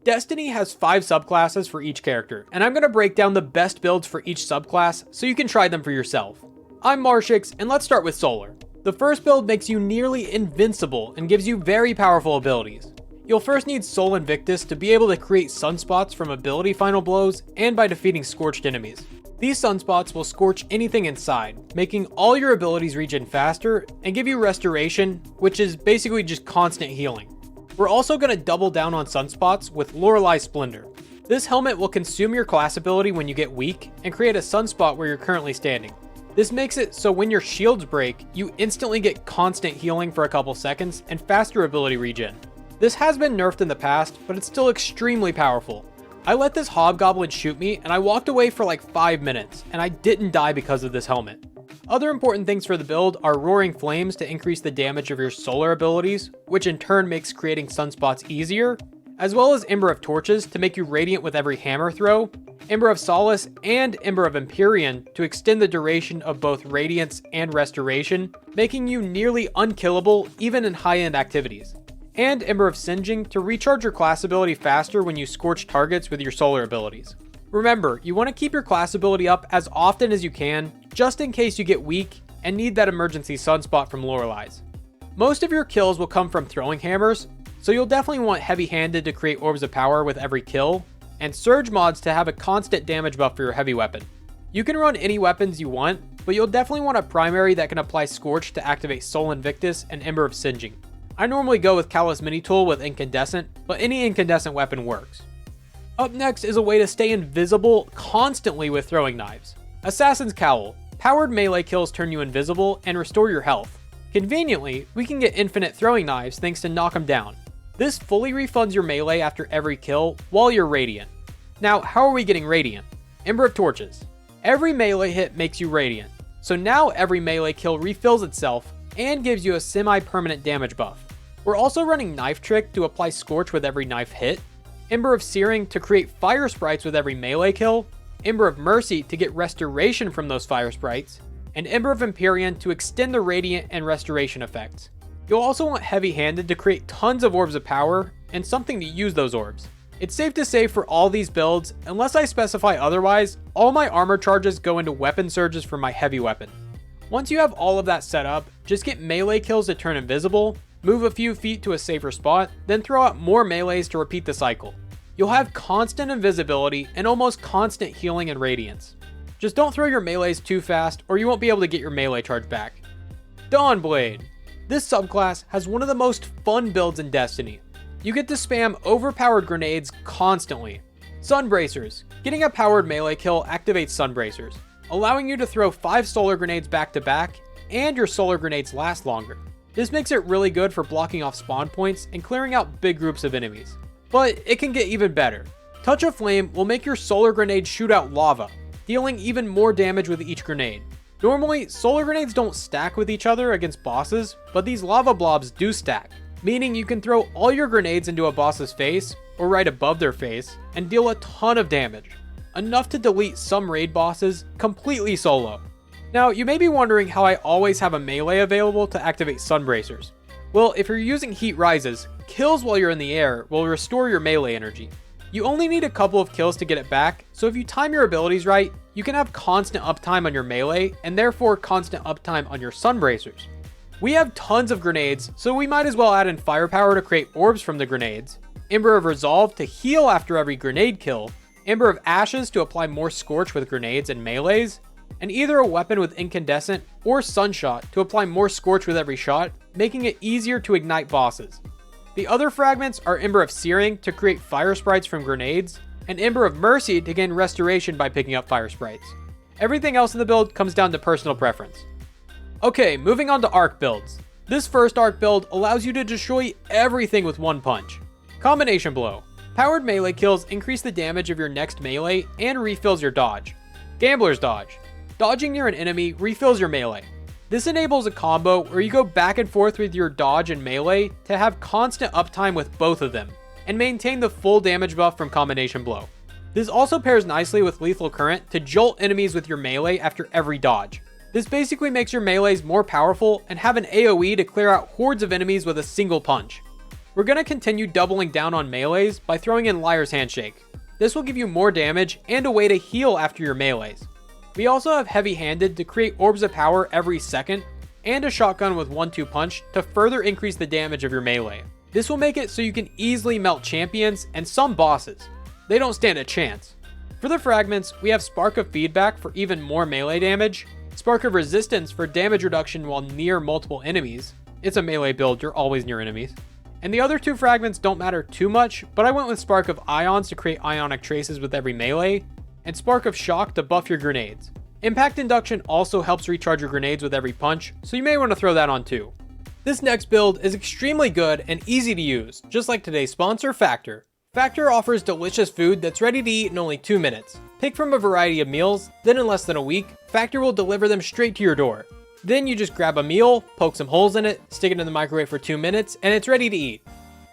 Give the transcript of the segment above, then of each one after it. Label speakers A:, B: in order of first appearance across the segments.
A: Destiny has 5 subclasses for each character, and I'm going to break down the best builds for each subclass so you can try them for yourself. I'm Marshix, and let's start with Solar. The first build makes you nearly invincible and gives you very powerful abilities. You'll first need Sol Invictus to be able to create sunspots from ability final blows and by defeating scorched enemies. These sunspots will scorch anything inside, making all your abilities regen faster and give you restoration, which is basically just constant healing. We're also going to double down on sunspots with Lorelei's Splendor. This helmet will consume your class ability when you get weak and create a sunspot where you're currently standing. This makes it so when your shields break, you instantly get constant healing for a couple seconds and faster ability regen. This has been nerfed in the past, but it's still extremely powerful. I let this hobgoblin shoot me and I walked away for like 5 minutes, and I didn't die because of this helmet. Other important things for the build are Roaring Flames to increase the damage of your solar abilities, which in turn makes creating sunspots easier, as well as Ember of Torches to make you radiant with every hammer throw, Ember of Solace and Ember of Empyrean to extend the duration of both Radiance and Restoration, making you nearly unkillable even in high-end activities, and Ember of Singeing to recharge your class ability faster when you scorch targets with your solar abilities. Remember, you want to keep your class ability up as often as you can, just in case you get weak and need that emergency sunspot from Lorelei's. Most of your kills will come from throwing hammers, so you'll definitely want heavy-handed to create orbs of power with every kill, and surge mods to have a constant damage buff for your heavy weapon. You can run any weapons you want, but you'll definitely want a primary that can apply Scorch to activate Sol Invictus and Ember of Singeing. I normally go with Callous Mini Tool with Incandescent, but any incandescent weapon works. Up next is a way to stay invisible constantly with throwing knives. Assassin's Cowl. Powered melee kills turn you invisible and restore your health. Conveniently, we can get infinite throwing knives thanks to Knock 'em Down. This fully refunds your melee after every kill while you're radiant. Now, how are we getting radiant? Ember of Torches. Every melee hit makes you radiant, so now every melee kill refills itself and gives you a semi-permanent damage buff. We're also running Knife Trick to apply Scorch with every knife hit, Ember of Searing to create fire sprites with every melee kill, Ember of Mercy to get restoration from those fire sprites, and Ember of Empyrean to extend the radiant and restoration effects. You'll also want heavy-handed to create tons of orbs of power and something to use those orbs. It's safe to say for all these builds, unless I specify otherwise, all my armor charges go into weapon surges for my heavy weapon. Once you have all of that set up, just get melee kills to turn invisible, move a few feet to a safer spot, then throw out more melees to repeat the cycle. You'll have constant invisibility and almost constant healing and radiance. Just don't throw your melees too fast or you won't be able to get your melee charge back. Dawnblade. This subclass has one of the most fun builds in Destiny. You get to spam overpowered grenades constantly. Sunbracers. Getting a powered melee kill activates Sunbracers, allowing you to throw 5 solar grenades back to back, and your solar grenades last longer. This makes it really good for blocking off spawn points and clearing out big groups of enemies. But it can get even better. Touch of Flame will make your solar grenade shoot out lava, dealing even more damage with each grenade. Normally, solar grenades don't stack with each other against bosses, but these lava blobs do stack, meaning you can throw all your grenades into a boss's face, or right above their face, and deal a ton of damage. Enough to delete some raid bosses completely solo. Now, you may be wondering how I always have a melee available to activate Sunbracers. Well, if you're using Heat Rises, kills while you're in the air will restore your melee energy. You only need a couple of kills to get it back, so if you time your abilities right, you can have constant uptime on your melee, and therefore constant uptime on your Sunbracers. We have tons of grenades, so we might as well add in firepower to create orbs from the grenades, Ember of Resolve to heal after every grenade kill, Ember of Ashes to apply more Scorch with grenades and melees, and either a weapon with Incandescent or Sunshot to apply more Scorch with every shot, making it easier to ignite bosses. The other fragments are Ember of Searing to create fire sprites from grenades, and Ember of Mercy to gain restoration by picking up fire sprites. Everything else in the build comes down to personal preference. Okay, moving on to arc builds. This first arc build allows you to destroy everything with one punch. Combination Blow. Powered melee kills increase the damage of your next melee and refills your dodge. Gambler's Dodge. Dodging near an enemy refills your melee. This enables a combo where you go back and forth with your dodge and melee to have constant uptime with both of them, and maintain the full damage buff from Combination Blow. This also pairs nicely with Lethal Current to jolt enemies with your melee after every dodge. This basically makes your melees more powerful and have an AoE to clear out hordes of enemies with a single punch. We're going to continue doubling down on melees by throwing in Liar's Handshake. This will give you more damage and a way to heal after your melees. We also have Heavy Handed to create orbs of power every second, and a shotgun with 1-2 punch to further increase the damage of your melee. This will make it so you can easily melt champions and some bosses. They don't stand a chance. For the fragments, we have Spark of Feedback for even more melee damage, Spark of Resistance for damage reduction while near multiple enemies. It's a melee build, you're always near enemies. And the other two fragments don't matter too much, but I went with Spark of Ions to create ionic traces with every melee, and Spark of Shock to buff your grenades. Impact Induction also helps recharge your grenades with every punch, so you may want to throw that on too. This next build is extremely good and easy to use, just like today's sponsor, Factor. Factor offers delicious food that's ready to eat in only 2 minutes. Pick from a variety of meals, then in less than a week, Factor will deliver them straight to your door. Then you just grab a meal, poke some holes in it, stick it in the microwave for 2 minutes, and it's ready to eat.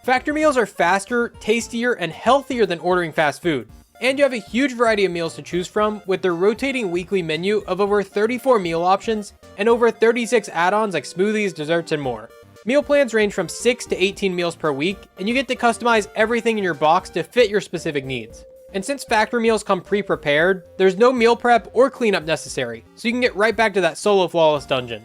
A: Factor meals are faster, tastier, and healthier than ordering fast food. And you have a huge variety of meals to choose from with their rotating weekly menu of over 34 meal options and over 36 add-ons like smoothies, desserts, and more. Meal plans range from 6 to 18 meals per week, and you get to customize everything in your box to fit your specific needs. And since Factor meals come pre-prepared, there's no meal prep or cleanup necessary, so you can get right back to that solo flawless dungeon.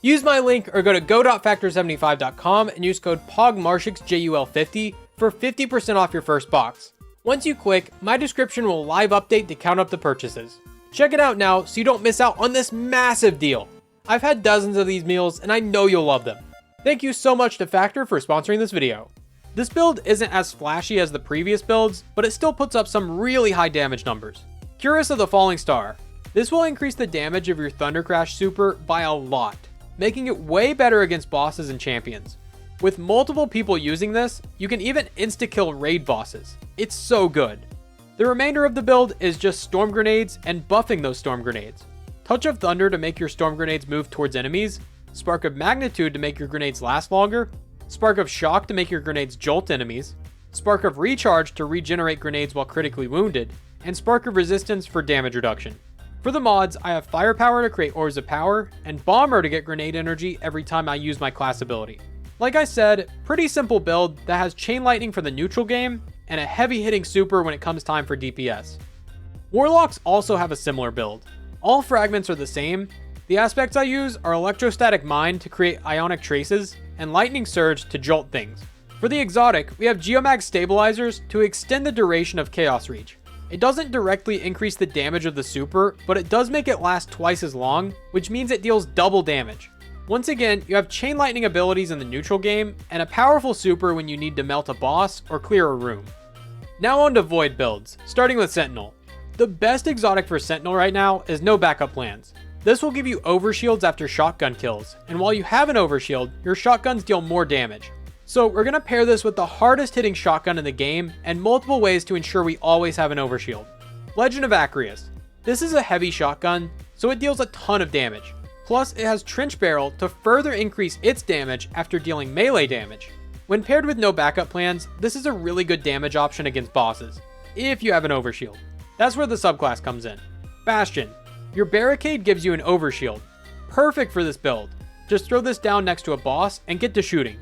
A: Use my link or go to go.factor75.com and use code POGMARSHIXJUL50 for 50% off your first box. Once you click, my description will live update to count up the purchases. Check it out now so you don't miss out on this massive deal. I've had dozens of these meals and I know you'll love them. Thank you so much to Factor for sponsoring this video. This build isn't as flashy as the previous builds, but it still puts up some really high damage numbers. Cuirass of the Falling Star. This will increase the damage of your Thunder Crash super by a lot, making it way better against bosses and champions. With multiple people using this, you can even insta-kill raid bosses. It's so good. The remainder of the build is just storm grenades and buffing those storm grenades. Touch of Thunder to make your storm grenades move towards enemies, Spark of Magnitude to make your grenades last longer, Spark of Shock to make your grenades jolt enemies, Spark of Recharge to regenerate grenades while critically wounded, and Spark of Resistance for damage reduction. For the mods, I have Firepower to create Orbs of Power, and Bomber to get grenade energy every time I use my class ability. Like I said, pretty simple build that has Chain Lightning for the neutral game, and a heavy hitting super when it comes time for DPS. Warlocks also have a similar build. All fragments are the same. The aspects I use are Electrostatic Mine to create ionic traces, and Lightning Surge to jolt things. For the exotic, we have Geomag Stabilizers to extend the duration of Chaos Reach. It doesn't directly increase the damage of the super, but it does make it last twice as long, which means it deals double damage. Once again, you have Chain Lightning abilities in the neutral game, and a powerful super when you need to melt a boss or clear a room. Now on to Void builds, starting with Sentinel. The best exotic for Sentinel right now is no backup plans. This will give you overshields after shotgun kills, and while you have an overshield, your shotguns deal more damage. So we're going to pair this with the hardest hitting shotgun in the game, and multiple ways to ensure we always have an overshield. Legend of Acreus. This is a heavy shotgun, so it deals a ton of damage. Plus, it has Trench Barrel to further increase its damage after dealing melee damage. When paired with no backup plans, this is a really good damage option against bosses, if you have an overshield. That's where the subclass comes in. Bastion. Your barricade gives you an overshield. Perfect for this build. Just throw this down next to a boss and get to shooting.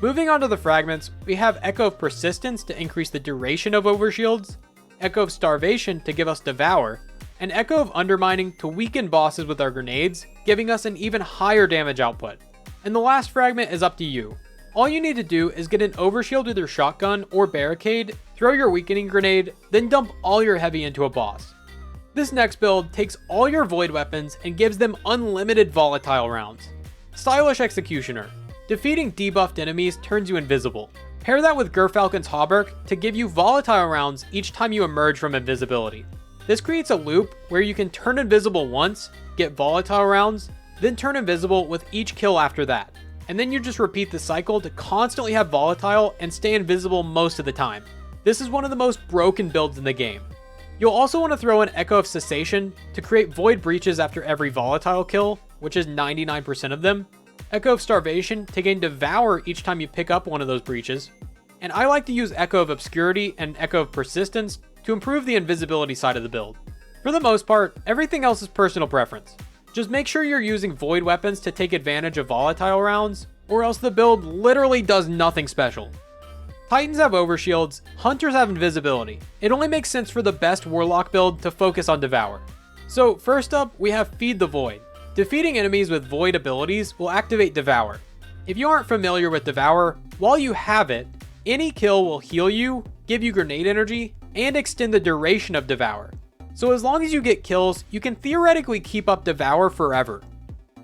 A: Moving on to the fragments, we have Echo of Persistence to increase the duration of overshields, Echo of Starvation to give us Devour, and Echo of Undermining to weaken bosses with our grenades, giving us an even higher damage output. And the last fragment is up to you. All you need to do is get an overshield with your shotgun or barricade, throw your weakening grenade, then dump all your heavy into a boss. This next build takes all your void weapons and gives them unlimited volatile rounds. Stylish Executioner. Defeating debuffed enemies turns you invisible. Pair that with Gerfalcon's Hauberk to give you volatile rounds each time you emerge from invisibility. This creates a loop where you can turn invisible once, get volatile rounds, then turn invisible with each kill after that. And then you just repeat the cycle to constantly have volatile and stay invisible most of the time. This is one of the most broken builds in the game. You'll also want to throw in Echo of Cessation to create void breaches after every volatile kill, which is 99% of them. Echo of Starvation to gain Devour each time you pick up one of those breaches. And I like to use Echo of Obscurity and Echo of Persistence to improve the invisibility side of the build. For the most part, everything else is personal preference. Just make sure you're using void weapons to take advantage of volatile rounds, or else the build literally does nothing special. Titans have overshields, Hunters have invisibility. It only makes sense for the best Warlock build to focus on Devour. So first up, we have Feed the Void. Defeating enemies with Void abilities will activate Devour. If you aren't familiar with Devour, while you have it, any kill will heal you, give you grenade energy, and extend the duration of Devour. So as long as you get kills, you can theoretically keep up Devour forever.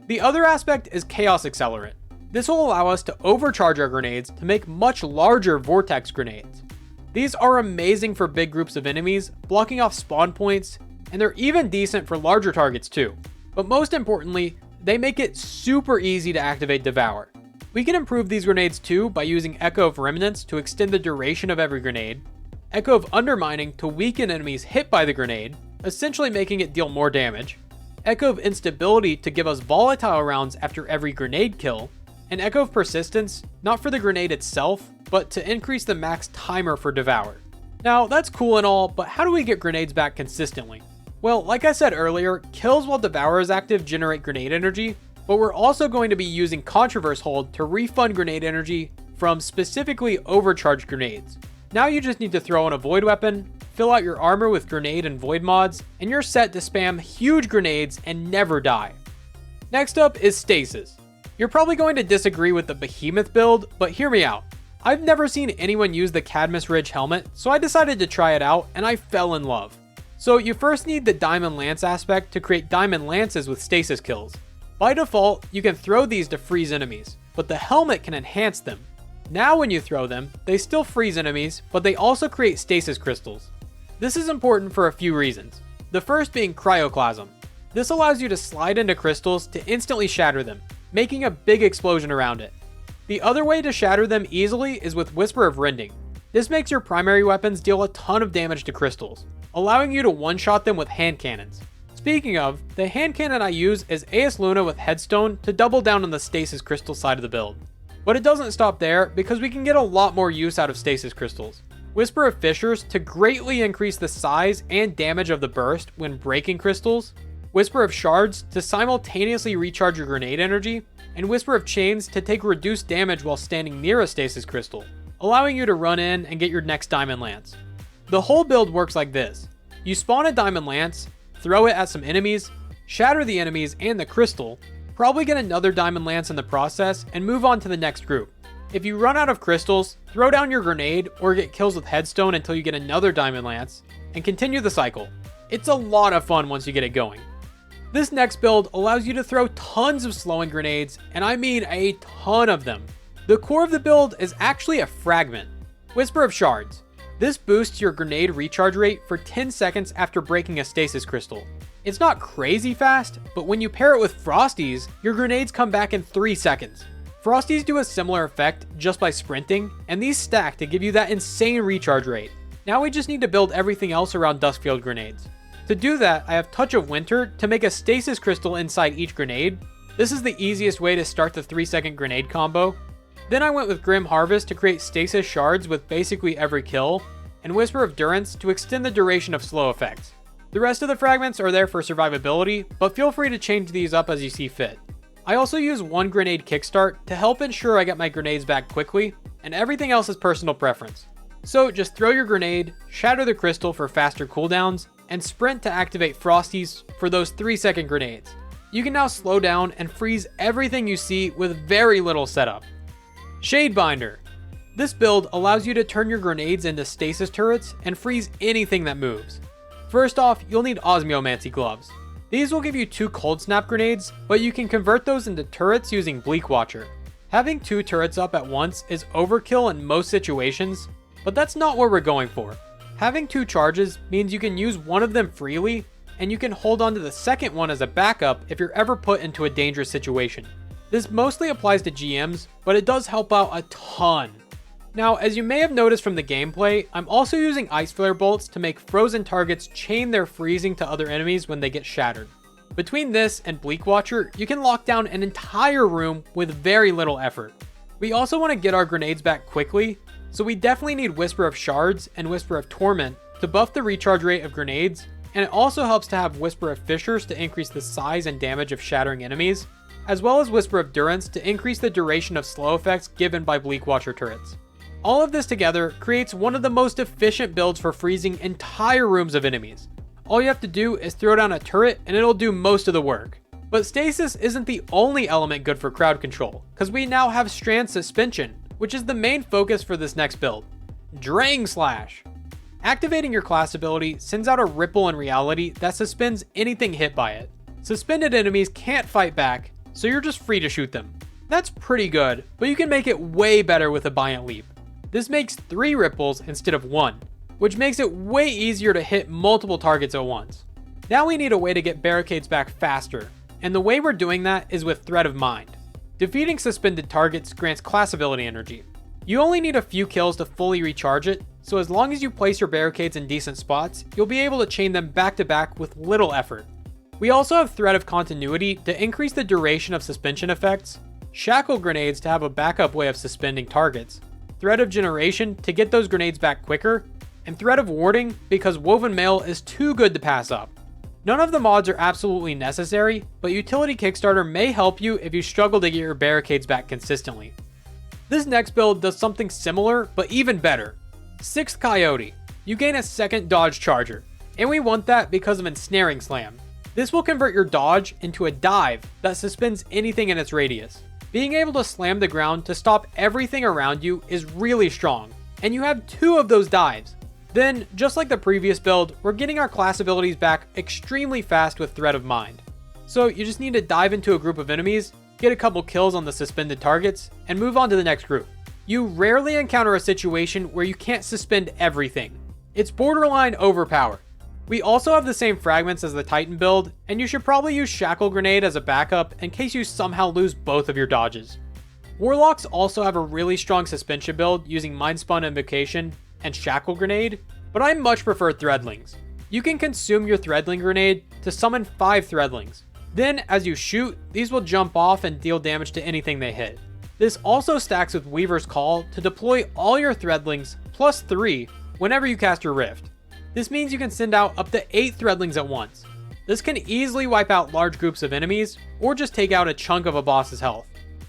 A: The other aspect is Chaos Accelerant. This will allow us to overcharge our grenades to make much larger Vortex grenades. These are amazing for big groups of enemies, blocking off spawn points, and they're even decent for larger targets too. But most importantly, they make it super easy to activate Devour. We can improve these grenades too by using Echo of Remnants to extend the duration of every grenade, Echo of Undermining to weaken enemies hit by the grenade, essentially making it deal more damage, Echo of Instability to give us volatile rounds after every grenade kill, and Echo of Persistence, not for the grenade itself, but to increase the max timer for Devour. Now, that's cool and all, but how do we get grenades back consistently? Well, like I said earlier, kills while Devour is active generate grenade energy, but we're also going to be using Controverse Hold to refund grenade energy from specifically overcharged grenades. Now you just need to throw in a Void weapon, fill out your armor with grenade and Void mods, and you're set to spam huge grenades and never die. Next up is Stasis. You're probably going to disagree with the Behemoth build, but hear me out. I've never seen anyone use the Cadmus Ridge helmet, so I decided to try it out and I fell in love. So you first need the Diamond Lance aspect to create Diamond Lances with stasis kills. By default, you can throw these to freeze enemies, but the helmet can enhance them. Now when you throw them, they still freeze enemies, but they also create stasis crystals. This is important for a few reasons. The first being Cryoclasm. This allows you to slide into crystals to instantly shatter them, making a big explosion around it. The other way to shatter them easily is with Whisper of Rending. This makes your primary weapons deal a ton of damage to crystals, allowing you to one-shot them with hand cannons. Speaking of, the hand cannon I use is AS Luna with Headstone to double down on the stasis crystal side of the build. But it doesn't stop there, because we can get a lot more use out of stasis crystals. Whisper of Fissures to greatly increase the size and damage of the burst when breaking crystals, Whisper of Shards to simultaneously recharge your grenade energy, and Whisper of Chains to take reduced damage while standing near a stasis crystal, allowing you to run in and get your next Diamond Lance. The whole build works like this. You spawn a Diamond Lance, throw it at some enemies, shatter the enemies and the crystal, probably get another Diamond Lance in the process, and move on to the next group. If you run out of crystals, throw down your grenade or get kills with Headstone until you get another Diamond Lance, and continue the cycle. It's a lot of fun once you get it going. This next build allows you to throw tons of slowing grenades, and I mean a ton of them. The core of the build is actually a fragment, Whisper of Shards. This boosts your grenade recharge rate for 10 seconds after breaking a stasis crystal. It's not crazy fast, but when you pair it with Frosties, your grenades come back in 3 seconds. Frosties do a similar effect just by sprinting, and these stack to give you that insane recharge rate. Now we just need to build everything else around Duskfield grenades. To do that, I have Touch of Winter to make a stasis crystal inside each grenade. This is the easiest way to start the 3-second grenade combo. Then I went with Grim Harvest to create stasis shards with basically every kill, and Whisper of Durance to extend the duration of slow effects. The rest of the fragments are there for survivability, but feel free to change these up as you see fit. I also use one grenade kickstart to help ensure I get my grenades back quickly, and everything else is personal preference. So just throw your grenade, shatter the crystal for faster cooldowns, and sprint to activate Frosties for those 3-second grenades. You can now slow down and freeze everything you see with very little setup. Shadebinder. This build allows you to turn your grenades into stasis turrets and freeze anything that moves. First off, you'll need Osmiomancy gloves. These will give you 2 cold snap grenades, but you can convert those into turrets using Bleak Watcher. Having 2 turrets up at once is overkill in most situations, but that's not what we're going for. Having 2 charges means you can use one of them freely, and you can hold on to the second one as a backup if you're ever put into a dangerous situation. This mostly applies to GMs, but it does help out a ton. Now, as you may have noticed from the gameplay, I'm also using Ice Flare bolts to make frozen targets chain their freezing to other enemies when they get shattered. Between this and Bleak Watcher, you can lock down an entire room with very little effort. We also want to get our grenades back quickly, so we definitely need Whisper of Shards and Whisper of Torment to buff the recharge rate of grenades, and it also helps to have Whisper of Fissures to increase the size and damage of shattering enemies, as well as Whisper of Durance to increase the duration of slow effects given by Bleak Watcher turrets. All of this together creates one of the most efficient builds for freezing entire rooms of enemies. All you have to do is throw down a turret and it'll do most of the work. But stasis isn't the only element good for crowd control, because we now have Strand Suspension, which is the main focus for this next build. Drang Slash. Activating your class ability sends out a ripple in reality that suspends anything hit by it. Suspended enemies can't fight back, so you're just free to shoot them. That's pretty good, but you can make it way better with a Buoyant Leap. This makes 3 ripples instead of 1, which makes it way easier to hit multiple targets at once. Now we need a way to get barricades back faster, and the way we're doing that is with Thread of Mind. Defeating suspended targets grants class ability energy. You only need a few kills to fully recharge it, so as long as you place your barricades in decent spots, you'll be able to chain them back to back with little effort. We also have Thread of Continuity to increase the duration of suspension effects, Shackle Grenades to have a backup way of suspending targets, Thread of Generation to get those grenades back quicker, and Thread of Warding because Woven Mail is too good to pass up. None of the mods are absolutely necessary, but Utility Kickstarter may help you if you struggle to get your barricades back consistently. This next build does something similar, but even better. 6th Coyote. You gain a second dodge charger, and we want that because of Ensnaring Slam. This will convert your dodge into a dive that suspends anything in its radius. Being able to slam the ground to stop everything around you is really strong, and you have 2 of those dives. Then, just like the previous build, we're getting our class abilities back extremely fast with Thread of Mind. So you just need to dive into a group of enemies, get a couple kills on the suspended targets, and move on to the next group. You rarely encounter a situation where you can't suspend everything. It's borderline overpowered. We also have the same fragments as the Titan build, and you should probably use Shackle Grenade as a backup in case you somehow lose both of your dodges. Warlocks also have a really strong suspension build using Mind Spun Invocation and Shackle Grenade, but I much prefer Threadlings. You can consume your Threadling Grenade to summon 5 Threadlings. Then, as you shoot, these will jump off and deal damage to anything they hit. This also stacks with Weaver's Call to deploy all your Threadlings plus 3 whenever you cast your Rift. This means you can send out up to 8 Threadlings at once. This can easily wipe out large groups of enemies, or just take out a chunk of a boss's health.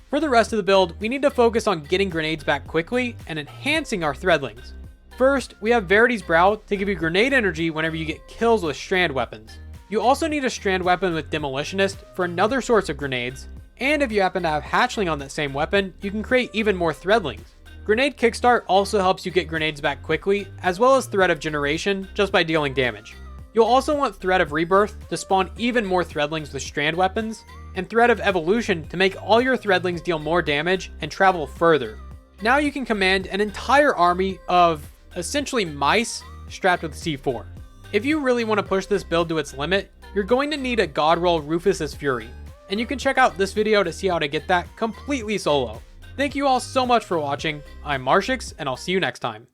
A: For the rest of the build, we need to focus on getting grenades back quickly and enhancing our Threadlings. First, we have Verity's Brow to give you grenade energy whenever you get kills with strand weapons. You also need a strand weapon with Demolitionist for another source of grenades, and if you happen to have Hatchling on that same weapon, you can create even more Threadlings. Grenade Kickstart also helps you get grenades back quickly, as well as Thread of Generation just by dealing damage. You'll also want Thread of Rebirth to spawn even more Threadlings with strand weapons, and Thread of Evolution to make all your Threadlings deal more damage and travel further. Now you can command an entire army of essentially mice strapped with C4. If you really want to push this build to its limit, you're going to need a God Roll Rufus's Fury, and you can check out this video to see how to get that completely solo. Thank you all so much for watching. I'm Marshix, and I'll see you next time.